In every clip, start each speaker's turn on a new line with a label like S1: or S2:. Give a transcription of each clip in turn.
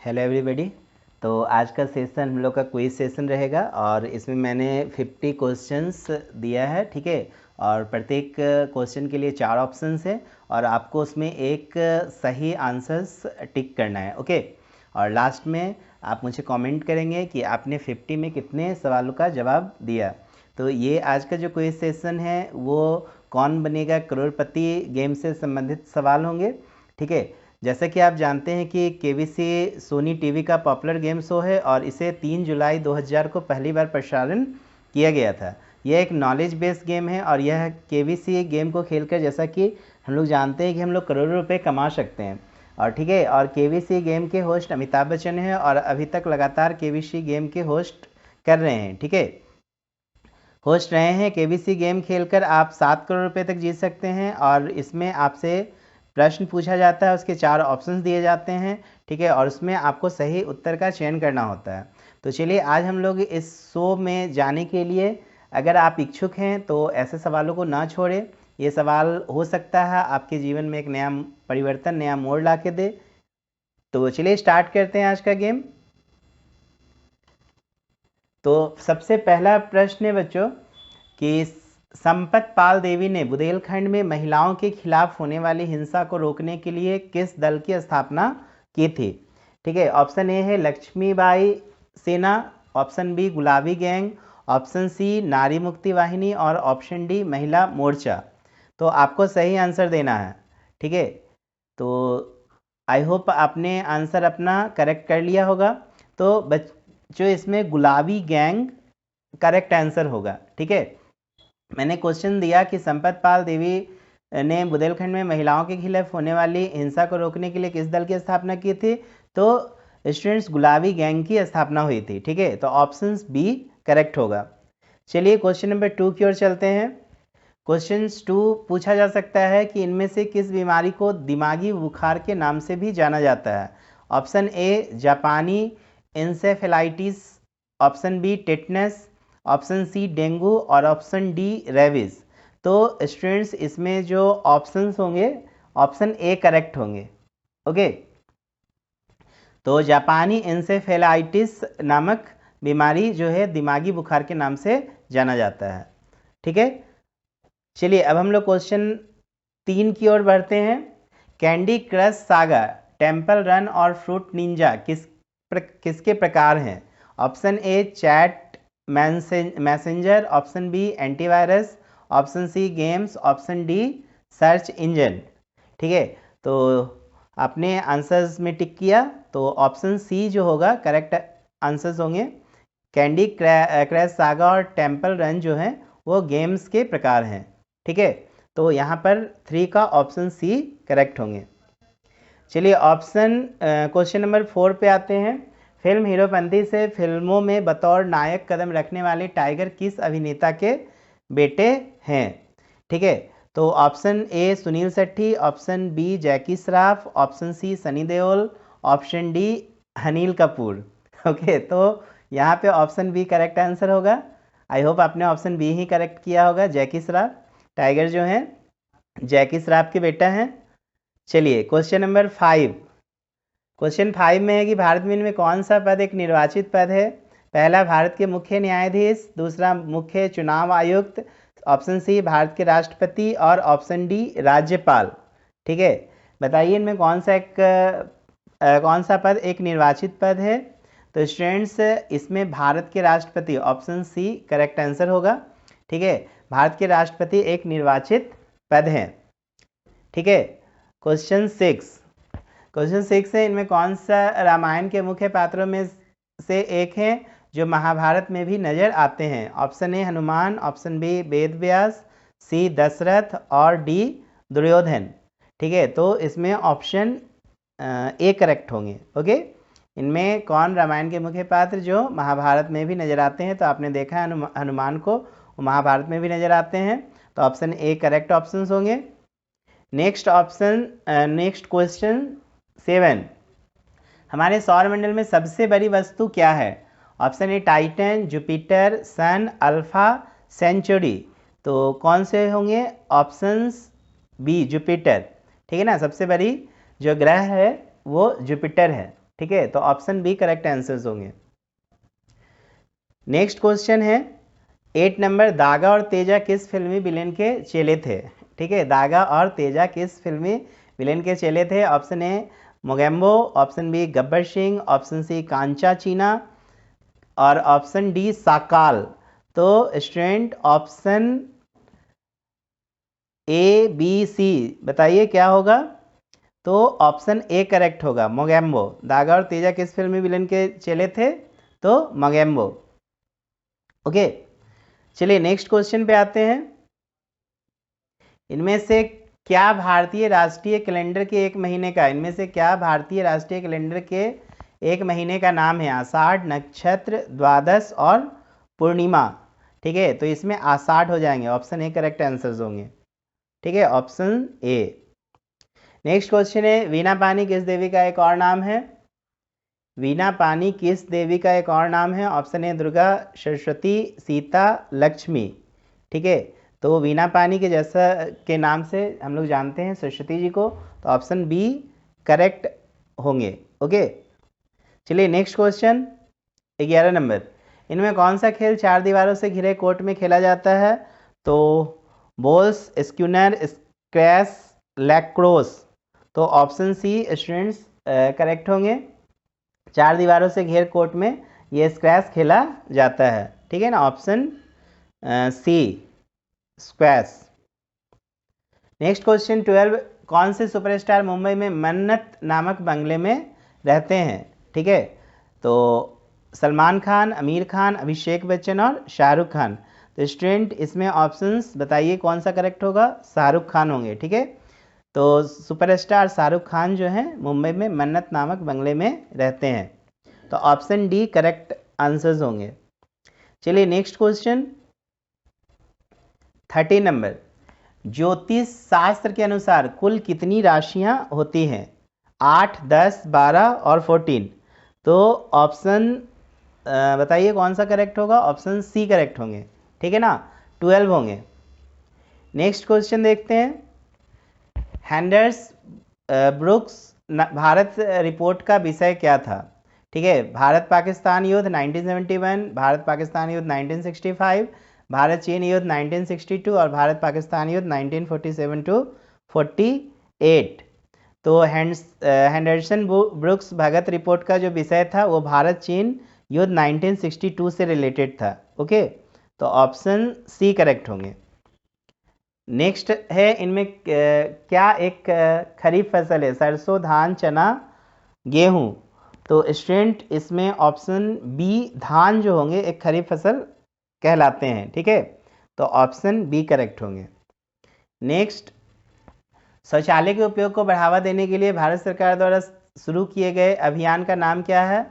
S1: Hello everybody. तो आज का सेशन हम लोग का क्विज सेशन रहेगा और इसमें मैंने 50 क्वेश्चंस दिया है, ठीक है। और प्रत्येक क्वेश्चन के लिए 4 ऑप्शंस हैं और आपको उसमें एक सही आंसर्स टिक करना है, ओके। और लास्ट में आप मुझे कमेंट करेंगे कि आपने 50 में कितने सवालों का जवाब दिया। तो ये आज का जो क्विज सेशन है वो कौन बनेगा करोड़पति गेम से संबंधित सवाल होंगे, ठीक है। जैसा कि आप जानते हैं कि केबीसी सोनी टीवी का पॉपुलर गेम शो है और इसे 3 जुलाई 2000 को पहली बार प्रसारण किया गया था। यह एक नॉलेज बेस्ड गेम है और यह केबीसी गेम को खेलकर जैसा कि हम लोग जानते हैं कि हम लोग करोड़ों रुपए कमा सकते हैं, और ठीक है। और केबीसी गेम के होस्ट अमिताभ बच्चन हैं और अभी तक लगातार केबीसी गेम के होस्ट कर रहे हैं, ठीक है। होस्ट रहे हैं। केबीसी गेम खेलकर आप 7 करोड़ रुपए तक जीत सकते हैं और इसमें आपसे प्रश्न पूछा जाता है, उसके 4 ऑप्शंस दिए जाते हैं, ठीक है। और उसमें आपको सही उत्तर का चयन करना होता है। तो चलिए आज हम लोग इस शो में जाने के लिए, अगर आप इच्छुक हैं तो ऐसे सवालों को ना छोड़ें। ये सवाल हो सकता है आपके जीवन में एक नया परिवर्तन, नया मोड़ ला के दे। तो चलिए स्टार्ट करते हैं आज का गेम। तो सबसे पहला प्रश्न है बच्चों कि संपत पाल देवी ने बुंदेलखंड में महिलाओं के खिलाफ होने वाली हिंसा को रोकने के लिए किस दल की स्थापना की थी, ठीक है। ऑप्शन ए है लक्ष्मीबाई सेना, ऑप्शन बी गुलाबी गैंग, ऑप्शन सी नारी मुक्ति वाहिनी और ऑप्शन डी महिला मोर्चा। तो आपको सही आंसर देना है, ठीक है। तो आई होप आपने आंसर अपना करेक्ट कर लिया होगा। तो बच्चों इसमें गुलाबी गैंग करेक्ट आंसर होगा, ठीक है। मैंने क्वेश्चन दिया कि संपत पाल देवी ने बुंदेलखंड में महिलाओं के खिलाफ होने वाली हिंसा को रोकने के लिए किस दल की स्थापना की थी, तो स्टूडेंट्स गुलाबी गैंग की स्थापना हुई थी, ठीक है। तो ऑप्शन बी करेक्ट होगा। चलिए क्वेश्चन नंबर 2 की ओर चलते हैं। क्वेश्चन 2 पूछा जा सकता है कि इनमें से किस बीमारी को दिमागी बुखार के नाम से भी जाना जाता है। ऑप्शन ए जापानी encephalitis, option B tetanus, option C dengue और ऑप्शन डी रेबीज। तो स्टूडेंट्स इसमें जो ऑप्शंस होंगे, ऑप्शन ए करेक्ट होंगे, ओके। तो जापानी इंसेफेलाइटिस नामक बीमारी जो है दिमागी बुखार के नाम से जाना जाता है, ठीक है। चलिए अब हम लोग क्वेश्चन 3 की ओर बढ़ते हैं। Candy crush saga, temple run और फ्रूट निंजा किसके प्रकार हैं। Option A chat messenger, option B antivirus, option C games, option D search engine, ठीक है। तो आपने आंसर्स में टिक किया तो ऑप्शन सी जो होगा करेक्ट आंसर्स होंगे। कैंडी क्रश सागा और टेम्पल रन जो हैं वो गेम्स के प्रकार हैं, ठीक है। तो यहाँ पर 3 का ऑप्शन सी करेक्ट होंगे। चलिए ऑप्शन क्वेश्चन नंबर 4 पे आते हैं। फिल्म हीरोपंती से फिल्मों में बतौर नायक कदम रखने वाले टाइगर किस अभिनेता के बेटे हैं, ठीक है। तो option A Sunil Shetty, option B Jackie Shroff, option C Sunny Deol, option D Anil Kapoor, okay. तो यहाँ पे ऑप्शन बी करेक्ट आंसर होगा। आई होप आपने ऑप्शन बी ही करेक्ट किया होगा। जैकी श्रॉफ, टाइगर जो है जैकी श्रॉफ के बेटा हैं। चलिए क्वेश्चन नंबर 5। क्वेश्चन 5 में है कि भारत में कौन सा पद एक निर्वाचित पद है। पहला भारत के मुख्य न्यायाधीश, दूसरा मुख्य चुनाव आयुक्त, ऑप्शन सी भारत के राष्ट्रपति और ऑप्शन डी राज्यपाल, ठीक है। बताइए इनमें कौन सा पद एक निर्वाचित पद है। तो स्टूडेंट्स इसमें भारत के राष्ट्रपति, ऑप्शन सी करेक्ट आंसर होगा, ठीक है। भारत के राष्ट्रपति एक निर्वाचित पद है, ठीक है। क्वेश्चन 6 है, इनमें कौन सा रामायण के मुख्य पात्रों में से एक है जो महाभारत में भी नजर आते हैं। Option A Hanuman, option B Ved Vyas, C Dashrath और डी दुर्योधन, ठीक है। तो इसमें ऑप्शन ए करेक्ट होंगे, ओके। इनमें कौन रामायण के मुख्य पात्र जो महाभारत में भी नजर आते हैं, तो आपने देखा हनुमान को महाभारत में भी नजर आते हैं, तो ऑप्शन ए करेक्ट ऑप्शंस होंगे। Next question 7। हमारे सौरमंडल में सबसे बड़ी वस्तु क्या है। Option A Titan, Jupiter, sun, Alpha, Centauri. तो कौन से होंगे। ऑप्शंस बी जुपिटर, ठीक है ना। सबसे बड़ी जो ग्रह है वो जुपिटर है, ठीक है, तो ऑप्शन बी करेक्ट आंसर्स होंगे। नेक्स्ट क्वेश्चन है 8 नंबर, दागा और तेजा किस फिल्मी विलेन के चेले थे? ठीक है, दागा और तेजा किस फिल्मी विलेन के चेले थे? Option A Mogambo, option B Gabbar Singh, option C Kancha Cheena और ऑप्शन डी साकाल। तो student option A B C बताइए क्या होगा? तो ऑप्शन ए करेक्ट होगा, मोगेम्बो। दागा और तेजा किस फिल्मी विलेन के चेले थे? तो मोगेम्बो। ओके, चलिए नेक्स्ट क्वेश्चन पे आते हैं। इनमें से क्या भारतीय राष्ट्रीय कैलेंडर के एक महीने का, इनमें से क्या भारतीय राष्ट्रीय कैलेंडर के एक महीने का नाम है? आषाढ़, नक्षत्र, द्वादश और पूर्णिमा। ठीक है, तो इसमें आषाढ़ हो जाएंगे, ऑप्शन ए करेक्ट आंसर्स होंगे। ठीक है, ऑप्शन ए। नेक्स्ट क्वेश्चन है वीणा पानी किस देवी का एक और नाम है? वीणा पानी किस देवी का एक और नाम है? ऑप्शन ए दुर्गा, सरस्वती, सीता, लक्ष्मी। ठीक है, तो वीणा पानी के जैसा के नाम से हम लोग जानते हैं सरस्वती जी को, तो ऑप्शन बी करेक्ट होंगे। ओके, चलिए नेक्स्ट क्वेश्चन 11 नंबर, इनमें कौन सा खेल 4 दीवारों से घिरे कोर्ट में खेला जाता है? तो बॉल्स, स्क्यूनर, स्क्वैश, लैक्रोस। तो ऑप्शन सी स्टूडेंट्स करेक्ट होंगे। 4 दीवारों से घेर कोर्ट में ये स्क्वैश खेला जाता है। ठीक है ना, option C squash. Next question 12, कौन से सुपरस्टार मुंबई में मन्नत नामक बंगले में रहते हैं? ठीक है, तो सलमान खान, आमिर खान, अभिषेक बच्चन और शाहरुख खान। तो स्टूडेंट इसमें ऑप्शंस बताइए कौन सा करेक्ट होगा? शाहरुख खान होंगे। ठीक है, तो सुपरस्टार शाहरुख खान जो हैं मुंबई में मन्नत नामक बंगले में रहते हैं, तो ऑप्शन डी करेक्ट आंसर्स होंगे। चलिए नेक्स्ट क्वेश्चन 13 नंबर, ज्योतिष शास्त्र के अनुसार कुल कितनी राशियां होती हैं? 8, 10, 12 और 14। तो ऑप्शन बताइए कौन सा करेक्ट होगा? ऑप्शन सी करेक्ट होंगे। ठीक है ना, 12 होंगे। नेक्स्ट क्वेश्चन देखते हैं, हैंडर्स ब्रुक्स भारत रिपोर्ट का विषय क्या था? ठीक है, भारत पाकिस्तान युद्ध 1971, भारत पाकिस्तान युद्ध 1965, भारत चीन युद्ध 1962 और भारत पाकिस्तान युद्ध 1947 टू 48। तो हैंडरसन ब्रुक्स भगत रिपोर्ट का जो विषय था वो भारत चीन युद्ध 1962 से रिलेटेड था। ओके, तो ऑप्शन सी करेक्ट होंगे। नेक्स्ट है, इनमें क्या एक खरीफ फसल है? सरसों, धान, चना, गेहूं। तो स्टूडेंट इसमें ऑप्शन बी धान जो होंगे एक खरीफ फसल कहलाते हैं। ठीक है, तो ऑप्शन बी करेक्ट होंगे। नेक्स्ट, शौचालय के उपयोग को बढ़ावा देने के लिए भारत सरकार द्वारा शुरू किए गए अभियान का नाम क्या है?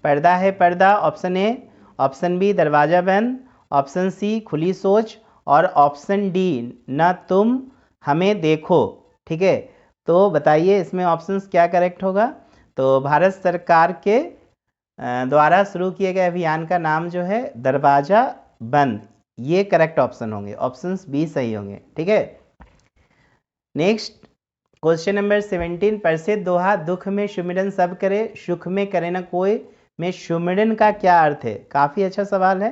S1: पर्दा है पर्दा, ऑप्शन ए, ऑप्शन बी दरवाजा बंद, ऑप्शन सी खुली सोच और ऑप्शन डी न तुम हमें देखो। ठीक है, तो बताइए इसमें ऑप्शंस क्या करेक्ट होगा? तो भारत सरकार के द्वारा शुरू किए गए अभियान का नाम जो है दरवाजा बंद, ये करेक्ट ऑप्शन होंगे, ऑप्शंस बी सही होंगे। ठीक है, नेक्स्ट क्वेश्चन नंबर 17, प्रसिद्ध दोहा दुख में सुमिरन सब करे, सुख में करे न कोई में सुमिरन का क्या अर्थ है? काफ़ी अच्छा सवाल है।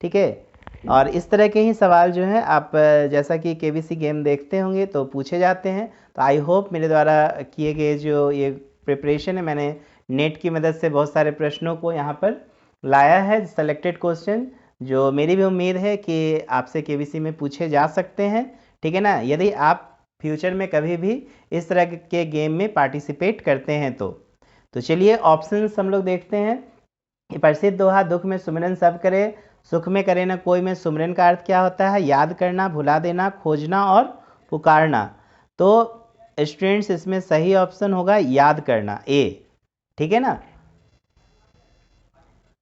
S1: ठीक है, और इस तरह के ही सवाल जो है आप जैसा कि केबीसी गेम देखते होंगे तो पूछे जाते हैं। तो आई होप मेरे द्वारा किए गए जो ये प्रिपरेशन है, मैंने नेट की मदद से बहुत सारे प्रश्नों को यहाँ पर लाया है, सेलेक्टेड क्वेश्चन, जो मेरी भी उम्मीद है कि आपसे केबीसी में पूछे जा सकते हैं। ठीक है ना, यदि आप फ्यूचर में कभी भी इस तरह के गेम में पार्टिसिपेट करते हैं तो चलिए ऑप्शंस हम लोग देखते हैं। प्रसिद्ध दोहा दुख में सुमिरन सब करे, सुख में करे ना कोई में सुमिरन का अर्थ क्या होता है? याद करना, भुला देना, खोजना और पुकारना। तो स्टूडेंट्स इसमें सही ऑप्शन होगा याद करना, ए। ठीक है ना,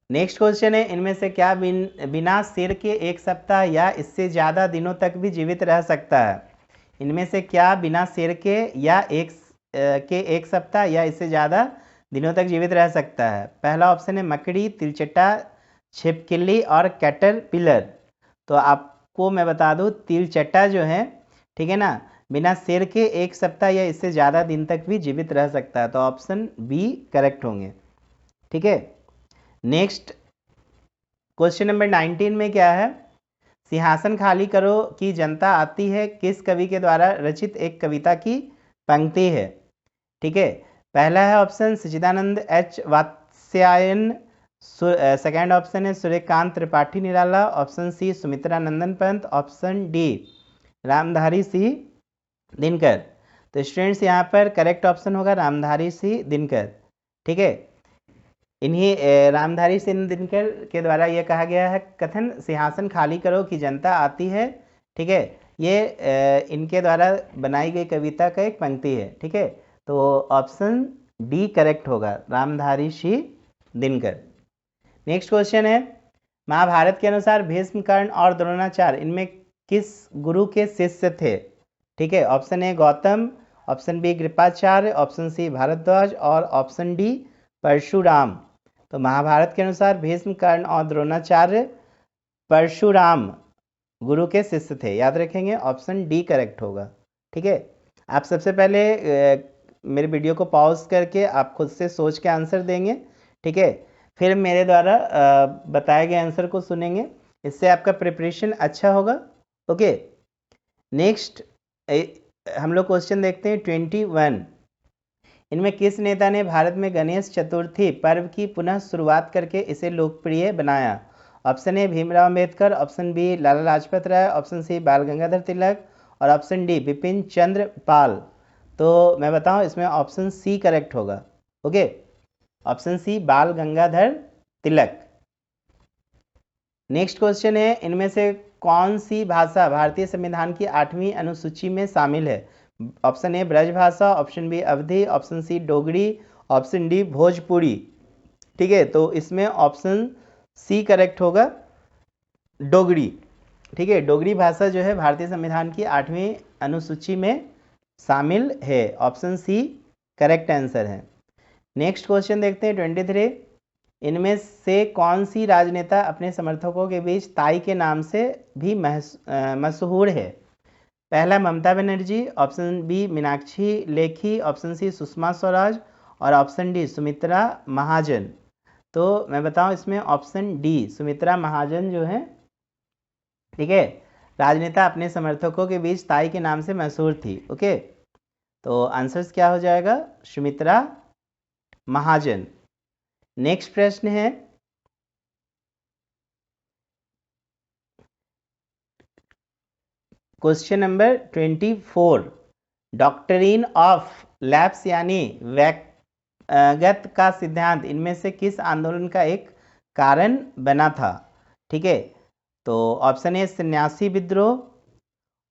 S1: नेक्स्ट क्वेश्चन है, इनमें से क्या बिना सिर के 1 सप्ताह या इससे ज़्यादा दिनों तक भी जीवित रह सकता है? इनमें से क्या बिना सिर के या एक सप्ताह या इससे ज़्यादा दिनों तक जीवित रह सकता है? पहला ऑप्शन है मकड़ी, तिलचट्टा, छिपकली और कैटरपिलर। तो आपको मैं बता दूं तिलचट्टा जो है, ठीक है ना, बिना सिर के 1 सप्ताह या इससे ज़्यादा दिन तक भी जीवित रह सकता है, तो ऑप्शन बी करेक्ट होंगे। ठीक है। नेक्स्ट क्वेश्चन नंबर 19 में क्या है, सिंहासन खाली करो की जनता आती है किस कवि के द्वारा रचित एक कविता की पंक्ति है। ठीक है, पहला है ऑप्शन सच्चिदानंद एच वात्स्यायन, सेकंड ऑप्शन है सूर्यकांत त्रिपाठी निराला, ऑप्शन सी सुमित्रा नंदन पंत, ऑप्शन डी रामधारी सिंह दिनकर। तो स्टूडेंट्स यहाँ पर करेक्ट ऑप्शन होगा रामधारी सिंह दिनकर। ठीक है, इन्हीं रामधारी सिंह दिनकर के द्वारा यह कहा गया है कथन सिंहासन खाली करो कि जनता आती है। ठीक है, ये इनके द्वारा बनाई गई कविता का एक पंक्ति है। ठीक है, तो ऑप्शन डी करेक्ट होगा, रामधारी सिंह दिनकर। नेक्स्ट क्वेश्चन है, महाभारत के अनुसार भीष्म कर्ण और द्रोणाचार्य इनमें किस गुरु के शिष्य थे। ठीक है, option A Gautam, option B Kripacharya, option C Bharadwaj और ऑप्शन डी परशुराम। तो महाभारत के अनुसार भीष्म कर्ण और द्रोणाचार्य परशुराम गुरु के शिष्य थे, याद रखेंगे, ऑप्शन डी करेक्ट होगा। ठीक है, आप सबसे पहले मेरे वीडियो को पॉज करके आप खुद से सोच के आंसर देंगे। ठीक है, फिर मेरे द्वारा बताए गए आंसर को सुनेंगे, इससे आपका प्रिपरेशन अच्छा होगा। ओके, नेक्स्ट हम लोग क्वेश्चन देखते हैं 21। इनमें किस नेता ने भारत में गणेश चतुर्थी पर्व की पुनः शुरुआत करके इसे लोकप्रिय बनाया। Option A Bhimrao Ambedkar, option B Lala Lajpat Rai, option C Bal Gangadhar Tilak और ऑप्शन डी बिपिन चंद्र पाल। तो मैं बताऊं, इसमें ऑप्शन सी करेक्ट होगा। Okay, option C Bal Gangadhar तिलक। नेक्स्ट क्वेश्चन है, इनमें से कौन सी भाषा भारतीय संविधान की 8वीं अनुसूची में शामिल है। Option A Brajbhasha, option B Awadhi, option C Dogri, option D Bhojpuri. ठीक है, तो इसमें ऑप्शन सी करेक्ट होगा, डोगरी। ठीक है, डोगरी भाषा जो है भारतीय संविधान की 8वीं अनुसूची में शामिल है, ऑप्शन सी करेक्ट आंसर है। नेक्स्ट क्वेश्चन देखते हैं 23। इनमें से कौन सी राजनेता अपने समर्थकों के बीच ताई के नाम से भी मशहूर है। पहला Mamata Banerjee, option B Meenakshi Lekhi, option C Sushma Swaraj और ऑप्शन डी सुमित्रा महाजन। तो मैं बताऊं, इसमें ऑप्शन डी सुमित्रा महाजन जो है, ठीक है, राजनेता अपने समर्थकों के बीच ताई के नाम से मशहूर थी। ओके, तो आंसर्स क्या हो जाएगा, सुमित्रा महाजन। नेक्स्ट प्रश्न है, question number 24। Doctrine of lapse यानी व्यक्तिगत का सिद्धांत इनमें से किस आंदोलन का एक कारण बना था। ठीक है, तो ऑप्शन ए सन्यासी विद्रोह,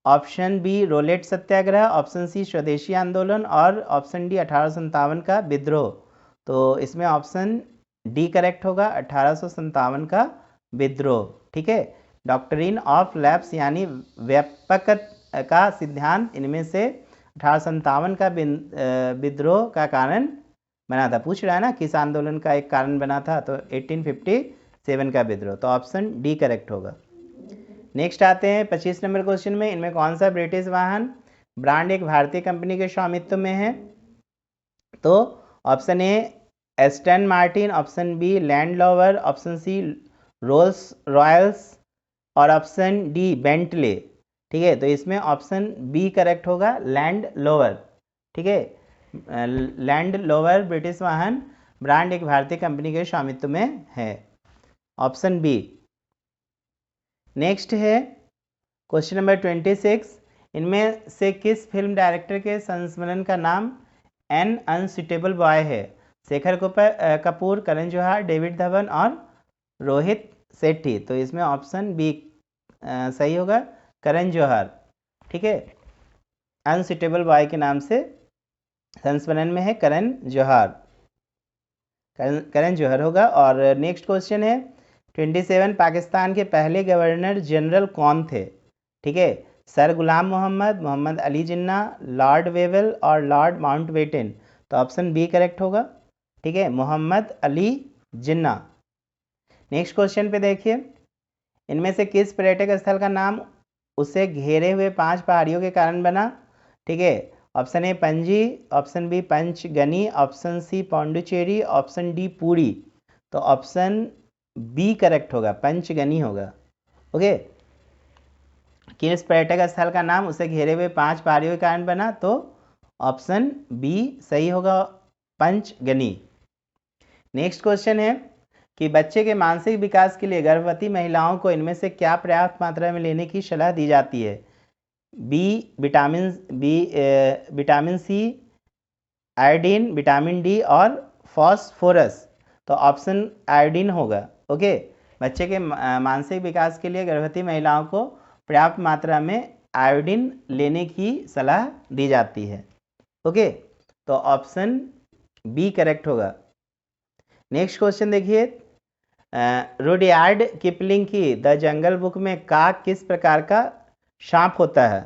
S1: ऑप्शन बी रोलेट सत्याग्रह, ऑप्शन सी स्वदेशी आंदोलन और ऑप्शन डी 1857 का विद्रोह। तो इसमें ऑप्शन डी करेक्ट होगा, 1857 का विद्रोह। ठीक है, डॉक्ट्रिन ऑफ लैप्स यानी व्यापक का सिद्धांत इनमें से 1857 का विद्रोह का कारण बना था। पूछ रहा है ना किस आंदोलन का एक कारण बना था, तो 1857 का विद्रोह, तो ऑप्शन डी करेक्ट होगा। नेक्स्ट आते हैं 25 नंबर क्वेश्चन में, इनमें कौन सा ब्रिटिश वाहन ब्रांड एक भारतीय कंपनी के स्वामित्व में है। तो option A Aston Martin, option B Land Rover, option C Rolls Royce और ऑप्शन डी बेंटले। ठीक है, तो इसमें ऑप्शन बी करेक्ट होगा, लैंड रोवर। ठीक है, लैंड रोवर ब्रिटिश वाहन ब्रांड एक भारतीय कंपनी के स्वामित्व में है, ऑप्शन बी। नेक्स्ट है क्वेश्चन नंबर 26। इनमें से किस फिल्म डायरेक्टर के संस्मरण का नाम एन अनसुटेबल बॉय है। शेखर कपूर, करण जौहर, डेविड धवन और रोहित शेट्टी। तो इसमें ऑप्शन बी सही होगा, करण जौहर। ठीक है, अनसुटेबल बॉय के नाम से संस्मरण में है करण जौहर, करण जौहर होगा। और नेक्स्ट क्वेश्चन है 27। पाकिस्तान के पहले गवर्नर जनरल कौन थे। ठीक है, सर गुलाम मोहम्मद, मोहम्मद अली जिन्ना, लॉर्ड वेवेल और लॉर्ड माउंटबेटन। तो ऑप्शन बी करेक्ट होगा। ठीक है, मोहम्मद अली जिन्ना। नेक्स्ट क्वेश्चन पे देखिए, इनमें से किस पर्यटक स्थल का नाम उसे घेरे हुए 5 पहाड़ियों के कारण बना। ठीक है, option A Panaji, option B Panchgani, option C Pondicherry, option D Puri. तो ऑप्शन बी करेक्ट होगा, पंचगनी होगा। ओके, किस पर्यटक स्थल का नाम उसे घेरे हुए 5 पहाड़ियों के कारण बना? तो ऑप्शन बी सही होगा, पंचगनी। नेक्स्ट क्वेश्चन है कि बच्चे के मानसिक विकास के लिए गर्भवती महिलाओं को इनमें से क्या पर्याप्त मात्रा में लेने की सलाह दी जाती है? Vitamin C, iodine, vitamin D और फॉस्फोरस। तो ऑप्शन आयोडीन होगा। ओके, बच्चे के मानसिक विकास के लिए गर्भवती महिलाओं को पर्याप्त मात्रा में आयोडीन लेने की सलाह दी जाती है। ओके, तो ऑप्शन बी करेक्ट होगा। नेक्स्ट क्वेश्चन देखिए, रुडयार्ड किपलिंग की द जंगल बुक में काक किस प्रकार का सांप होता है?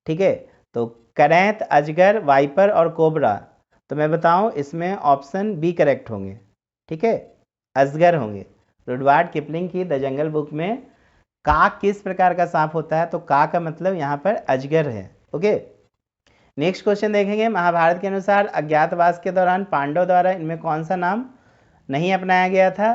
S1: ठीक है, तो करैंत, अजगर, वाइपर और कोबरा। तो मैं बताऊं, इसमें ऑप्शन बी करेक्ट होंगे। ठीक है, अजगर होंगे। रुडयार्ड किपलिंग की द जंगल बुक में काक किस प्रकार का सांप होता है? तो काक का मतलब यहाँ पर अजगर है। ओके, नेक्स्ट क्वेश्चन देखेंगे, महाभारत के अनुसार अज्ञातवास के दौरान पांडव द्वारा इनमें कौन सा नाम नहीं अपनाया गया था?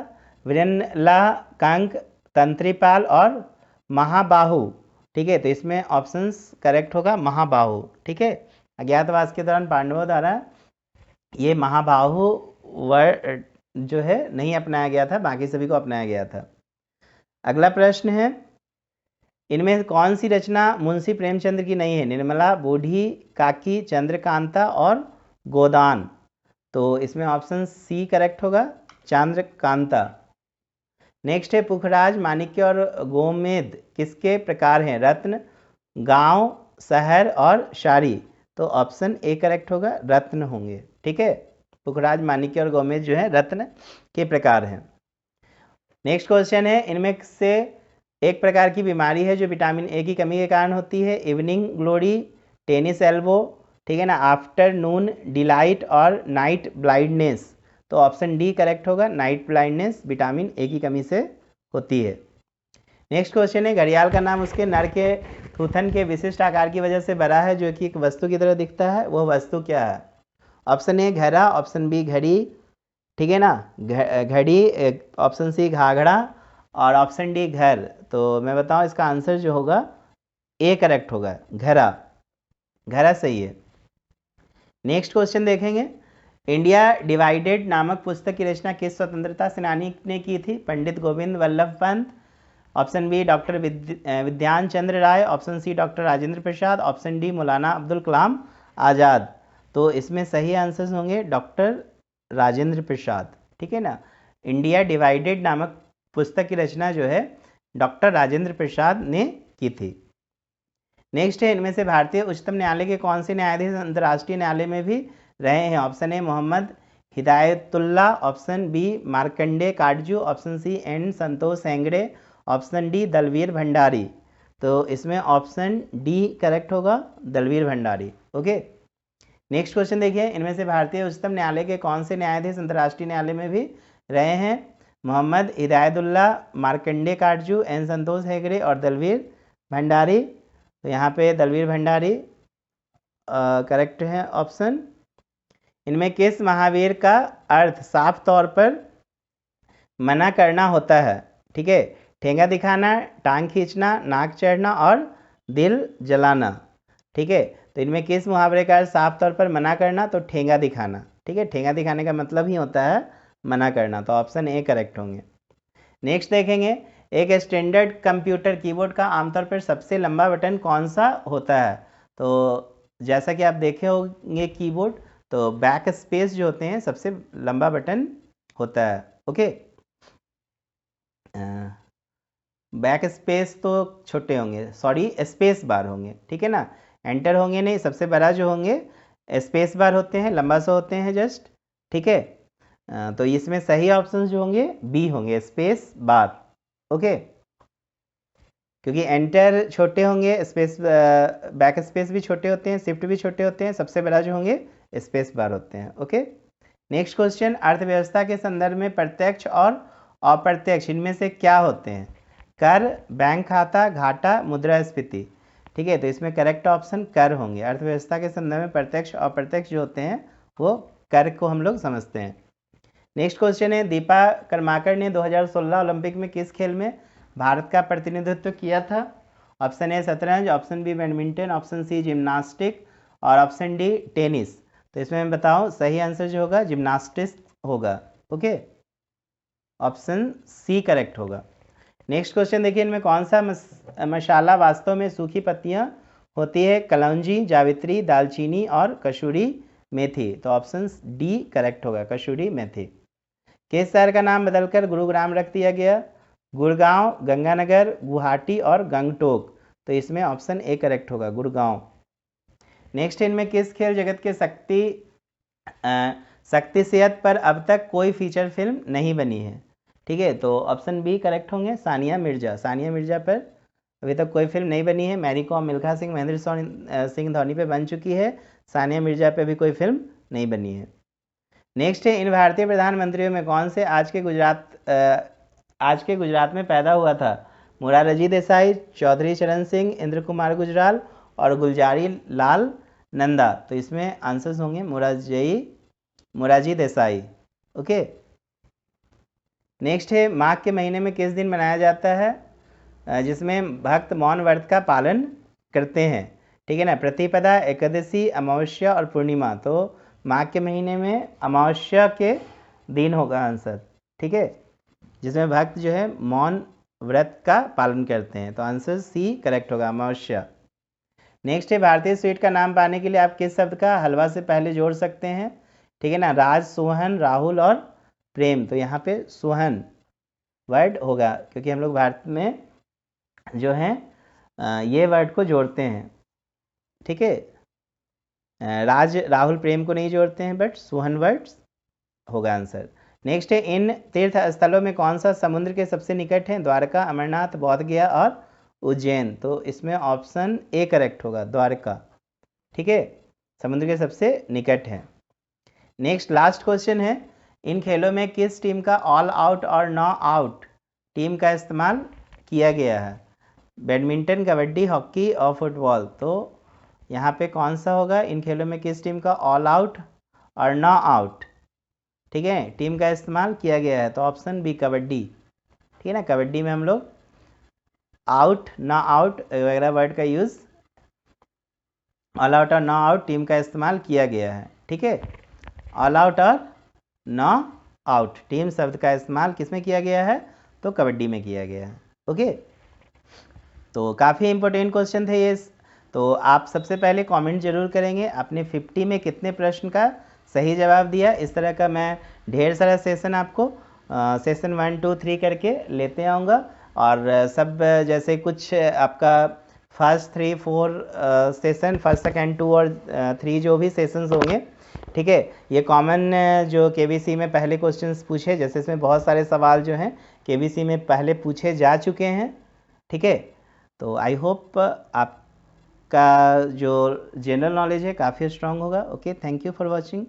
S1: वीरेनला, कंक, तंत्रीपाल और महाबाहु। ठीक है, तो इसमें ऑप्शंस करेक्ट होगा महाबाहु। ठीक है, अज्ञातवास के दौरान पांडवों द्वारा ये महाबाहु वर्ड जो है नहीं अपनाया गया था, बाकी सभी को अपनाया गया था। अगला प्रश्न है, इनमें कौन सी रचना मुंशी प्रेमचंद्र की नहीं है? निर्मला, बूढ़ी, काकी, चंद्रकांता और गोदान। तो इसमें ऑप्शन सी करेक्ट होगा, चंद्रकांता। नेक्स्ट है, पुखराज, माणिक्य और गोमेद किसके प्रकार हैं? रत्न, गांव, शहर और शारी। तो ऑप्शन ए करेक्ट होगा, रत्न होंगे। ठीक है, पुखराज, माणिक्य और गोमेद जो है रत्न के प्रकार हैं। नेक्स्ट क्वेश्चन है, इनमें से एक प्रकार की बीमारी है जो विटामिन ए की कमी के कारण होती है? इवनिंग ग्लोरी, टेनिस एल्बो, ठीक है ना, आफ्टरनून डिलाइट और नाइट ब्लाइंडनेस। तो ऑप्शन डी करेक्ट होगा, नाइट ब्लाइंडनेस विटामिन ए की कमी से होती है। नेक्स्ट क्वेश्चन है, घड़ियाल का नाम उसके नर के थूथन के विशिष्ट आकार की वजह से बड़ा है जो कि एक वस्तु की तरह दिखता है, वह वस्तु क्या है? ऑप्शन ए घड़ा, ऑप्शन बी घड़ी, ठीक है ना, घड़ी, ऑप्शन सी घाघरा और ऑप्शन डी घर। तो मैं बताऊं, इसका आंसर जो होगा ए करेक्ट होगा, घड़ा। घड़ा सही है। नेक्स्ट क्वेश्चन देखेंगे, इंडिया डिवाइडेड नामक पुस्तक की रचना किस स्वतंत्रता सेनानी ने की थी? Pandit Govind Vallabh Pant, option B doctor Bidhan Chandra Roy, option C doctor Rajendra Prasad, option D Maulana Abdul Kalam Azad. तो इसमें सही आंसर्स होंगे डॉक्टर राजेंद्र प्रसाद। ठीक है ना, इंडिया डिवाइडेड नामक पुस्तक की रचना जो है डॉक्टर राजेंद्र प्रसाद ने की थी। नेक्स्ट है, इनमें से भारतीय उच्चतम न्यायालय के कौन से न्यायाधीश अंतर्राष्ट्रीय न्यायालय में भी रहे हैं? Option A Mohammad Hidayatullah, option B Markandey Katju, option C N Santosh Hegde, option D Dalveer Bhandari. तो इसमें ऑप्शन डी करेक्ट होगा, Dalveer Bhandari. Okay, next question देखिए, इनमें से भारतीय उच्चतम न्यायालय के कौन से न्यायाधीश अंतर्राष्ट्रीय न्यायालय में भी रहे हैं? मोहम्मद हिदायतुल्ला, मार्कंडे काटजू, एन संतोष हेगड़े और दलवीर भंडारी। तो यहाँ पे दलवीर भंडारी करेक्ट है ऑप्शन। इनमें किस महावीर का अर्थ साफ तौर पर मना करना होता है? ठीक है, ठेंगा दिखाना, टांग खींचना, नाक चढ़ना और दिल जलाना। ठीक है, तो इनमें किस मुहावरे का अर्थ साफ तौर पर मना करना? तो ठेंगा दिखाना। ठीक है, ठेंगा दिखाने का मतलब ही होता है मना करना। तो ऑप्शन ए करेक्ट होंगे। नेक्स्ट देखेंगे, एक स्टैंडर्ड कंप्यूटर कीबोर्ड का आमतौर पर सबसे लंबा बटन कौन सा होता है? तो जैसा कि आप देखे होंगे कीबोर्ड, तो बैक स्पेस जो होते हैं सबसे लंबा बटन होता है। ओके, बैक स्पेस तो छोटे होंगे, सॉरी स्पेस बार होंगे। ठीक है ना, एंटर होंगे नहीं, सबसे बड़ा जो होंगे स्पेस बार होते हैं, लंबा सा होते हैं जस्ट। ठीक है, तो इसमें सही ऑप्शन जो होंगे बी होंगे, स्पेस बार। ओके, क्योंकि एंटर छोटे होंगे, स्पेस बैक स्पेस भी छोटे होते हैं, शिफ्ट भी छोटे होते हैं, सबसे बड़ा जो होंगे स्पेस बार होते हैं। ओके, नेक्स्ट क्वेश्चन, अर्थव्यवस्था के संदर्भ में प्रत्यक्ष और अप्रत्यक्ष इनमें से क्या होते हैं? कर, बैंक खाता, घाटा, मुद्रास्फीति। ठीक है, तो इसमें करेक्ट ऑप्शन कर होंगे। अर्थव्यवस्था के संदर्भ में प्रत्यक्ष और अप्रत्यक्ष जो होते हैं वो कर को हम लोग समझते हैं। नेक्स्ट क्वेश्चन है, दीपा कर्माकर ने 2016 ओलंपिक में किस खेल में भारत का प्रतिनिधित्व किया था? ऑप्शन ए शतरंज, option B badminton, option C gymnastic और ऑप्शन डी टेनिस। तो इसमें मैं बताऊं, सही आंसर जो होगा जिम्नास्टिक्स होगा। ओके, ऑप्शन सी करेक्ट होगा। नेक्स्ट क्वेश्चन देखिए, इनमें कौन सा मसाला वास्तव में सूखी पत्तियां होती है? कलौंजी, जावित्री, दालचीनी और कसूरी मेथी। तो ऑप्शन डी करेक्ट होगा, कसूरी मेथी। किस शहर का नाम बदलकर गुरुग्राम रख दिया गया? गुड़गांव, गंगानगर, गुवाहाटी और गंगटोक। तो इसमें ऑप्शन ए करेक्ट होगा, गुड़गांव। नेक्स्ट, इनमें किस खेल जगत के शक्तिसियत पर अब तक कोई फीचर फिल्म नहीं बनी है? ठीक है, तो ऑप्शन बी करेक्ट होंगे, सानिया मिर्जा। सानिया मिर्जा पर अभी तक कोई फिल्म नहीं बनी है। मैरी कॉम, मिल्खा सिंह, महेंद्र सिंह धोनी पे बन चुकी है, सानिया मिर्जा पे भी कोई फिल्म नहीं बनी है। नेक्स्ट है, इन भारतीय प्रधानमंत्रियों में कौन से आज के गुजरात में पैदा हुआ था? मोरारजी देसाई, चौधरी चरण सिंह, इंद्र कुमार गुजराल और गुलजारी लाल नंदा। तो इसमें आंसर्स होंगे मोरारजी देसाई। ओके, नेक्स्ट है, माघ के महीने में किस दिन मनाया जाता है जिसमें भक्त मौन व्रत का पालन करते हैं? ठीक है ना, प्रतिपदा, एकादशी, अमावस्या और पूर्णिमा। तो माघ के महीने में अमावस्या के दिन होगा आंसर। ठीक है, जिसमें भक्त जो है मौन व्रत का पालन करते हैं। तो आंसर सी करेक्ट होगा, अमावस्या। नेक्स्ट है, भारतीय स्वीट का नाम पाने के लिए आप किस शब्द का हलवा से पहले जोड़ सकते हैं? ठीक है ना, राज, सोहन, राहुल और प्रेम। तो यहाँ पे सोहन वर्ड होगा, क्योंकि हम लोग भारत में जो है ये वर्ड को जोड़ते हैं। ठीक है, राज, राहुल, प्रेम को नहीं जोड़ते हैं, बट सोहन वर्ड्स होगा आंसर। नेक्स्ट है, इन तीर्थ स्थलों में कौन सा समुद्र के सबसे निकट है? द्वारका, अमरनाथ, बोध गया और उज्जैन। तो इसमें ऑप्शन ए करेक्ट होगा, द्वारका। ठीक है, समुद्र के सबसे निकट है। नेक्स्ट लास्ट क्वेश्चन है, इन खेलों में किस टीम का ऑल आउट और नो आउट टीम का इस्तेमाल किया गया है? बैडमिंटन, कबड्डी, हॉकी और फुटबॉल। तो यहाँ पे कौन सा होगा? इन खेलों में किस टीम का ऑल आउट और नो आउट, ठीक है, टीम का इस्तेमाल किया गया है? तो ऑप्शन बी कबड्डी। ठीक है ना, कबड्डी में हम लोग आउट, नो आउट वगैरह वर्ड का यूज़, ऑल आउट और नो आउट टीम का इस्तेमाल किया गया है। ठीक है, ऑल आउट और नो आउट टीम शब्द का इस्तेमाल किसमें किया गया है? तो कबड्डी में किया गया है। ओके, तो काफ़ी इंपॉर्टेंट क्वेश्चन थे ये। तो आप सबसे पहले कमेंट जरूर करेंगे आपने 50 में कितने प्रश्न का सही जवाब दिया। इस तरह का मैं ढेर सारा सेशन आपको सेशन 1, 2, 3 करके लेते आऊँगा। और सब जैसे कुछ आपका फर्स्ट 3, 4 सेशन, फर्स्ट, सेकेंड, 2 और 3 जो भी सेशंस होंगे, ठीक है, ये कॉमन जो केबीसी में पहले क्वेश्चंस पूछे, जैसे इसमें बहुत सारे सवाल जो हैं केबीसी में पहले पूछे जा चुके हैं। ठीक है, तो आई होप आपका जो जनरल नॉलेज है काफ़ी स्ट्रांग होगा। Okay, thank you for watching.